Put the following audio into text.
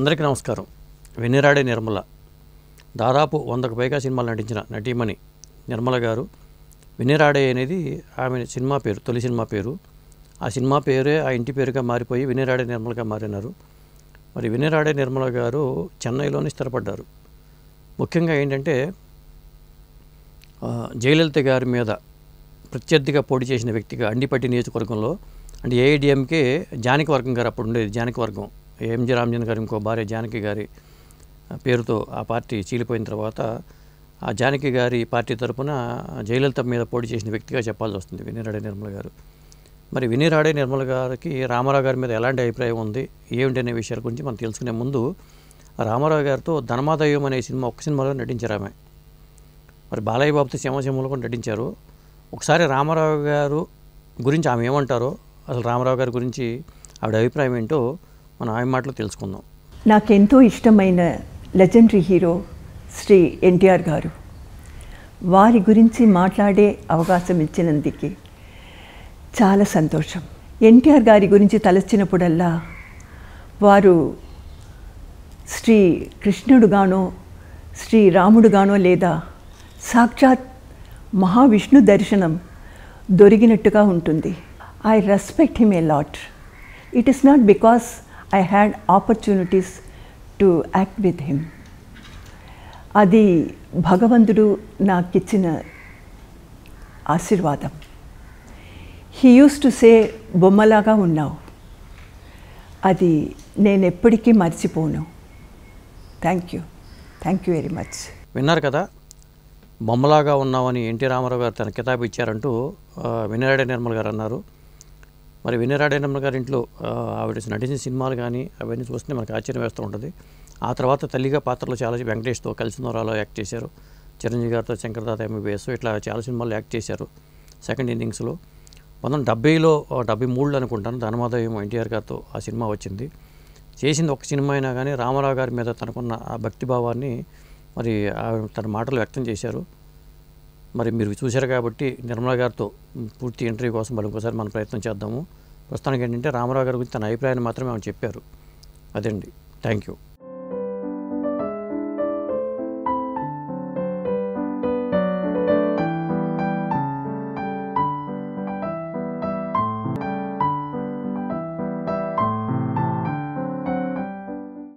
అందరికీ నమస్కారం. వెన్నెరాడే నిర్మల దాదాపు 100కు పైగా సినిమాలు నటించిన నటీమణి నిర్మల గారు. వెన్నెరాడే అనేది ఆమె సినిమా పేరు, తొలి సినిమా పేరు. ఆ సినిమా పేరే ఆ ఇంటి పేరుగా మారిపోయి వెన్నెరాడే నిర్మలగా మారినారు. మరి వెన్నెరాడే నిర్మల గారు చెన్నైలోనే స్థిరపడ్డారు. ముఖ్యంగా ఏంటంటే జయలలిత గారి మీద ప్రత్యర్థిగా పోటీ చేసిన వ్యక్తిగా అండిపట్టి నియోజకవర్గంలో, అంటే ఏఐడిఎంకే జానకి వర్గం గారు అప్పుడు ఉండేది. జానకి వర్గం ఎంజి రామచంద్ర గారు ఇంకో భార్య జానకి గారి పేరుతో ఆ పార్టీ చీలిపోయిన తర్వాత ఆ జానకి గారి పార్టీ తరఫున జయలలిత మీద పోటీ చేసిన వ్యక్తిగా చెప్పాల్సి వస్తుంది వెన్నెరాడే నిర్మల గారు. మరి వెన్నెరాడే నిర్మల గారికి రామారావు గారి మీద ఎలాంటి అభిప్రాయం ఉంది ఏమిటి అనే విషయాల గురించి మనం తెలుసుకునే ముందు, రామారావు గారితో ధర్మాదయం అనే సినిమా ఒక్క సినిమాలో నటించారు ఆమె. మరి బాలయ్య బాబుతో సింహసింహంలో కూడా నటించారు. ఒకసారి రామారావు గారు గురించి ఆమె ఏమంటారో, అసలు రామారావు గారి గురించి ఆవిడ అభిప్రాయం ఏంటో మనం ఆమె మాటలో తెలుసుకుందాం. నాకెంతో ఇష్టమైన లెజెండరీ హీరో శ్రీ ఎన్టీఆర్ గారు. వారి గురించి మాట్లాడే అవకాశం ఇచ్చినందుకు చాలా సంతోషం. ఎన్టీఆర్ గారి గురించి తలచినప్పుడల్లా వారు శ్రీ కృష్ణుడుగానో శ్రీ రాముడుగానో లేదా సాక్షాత్ మహావిష్ణు దర్శనం దొరికినట్టుగా ఉంటుంది. I respect him a lot. It is not because I had opportunities to act with him. అది భగవంతుడు నాకిచ్చిన ఆశీర్వాదం. హీ యూస్ టు సే బొమ్మలాగా ఉన్నావు. అది నేను ఎప్పటికీ మర్చిపోను. Thank you very much. విన్నారు కదా, బొమ్మలాగా ఉన్నామని ఎన్టీ రామారావు గారు తన కితాబు ఇచ్చారంటూ వెన్నెరాడే నిర్మల గారు అన్నారు. మరి వెన్నెరాడే నిర్మల గారి ఇంట్లో ఆవిడ నటించిన సినిమాలు కానీ అవన్నీ చూస్తే మనకు ఆశ్చర్యం వేస్తూ ఉంటుంది. ఆ తర్వాత తల్లిగా పాత్రలో చాలా వెంకటేష్తో కలిసి నోరాలో యాక్ట్ చేశారు. చిరంజీవి గారితో శంకర్దాత ఎంబీబీఎస్ ఇట్లా చాలా సినిమాలు యాక్ట్ చేశారు. సెకండ్ ఇన్నింగ్స్లో 1970లో 73 అనుకుంటాను ధర్మాదయం ఎన్టీఆర్ గారితో ఆ సినిమా వచ్చింది. చేసింది ఒక సినిమా అయినా కానీ రామారావు గారి మీద తనకున్న ఆ భక్తిభావాన్ని మరి తన మాటలు వ్యక్తం చేశారు. మరి మీరు చూశారు కాబట్టి నిర్మల గారితో పూర్తి ఇంటర్వ్యూ కోసం మరి ఇంకోసారి మనం ప్రయత్నం చేద్దాము. ప్రస్తుతానికి ఏంటంటే రామారావు గారి గురించి తన అభిప్రాయాన్ని మాత్రమే ఆమె చెప్పారు. అదండి. Thank you.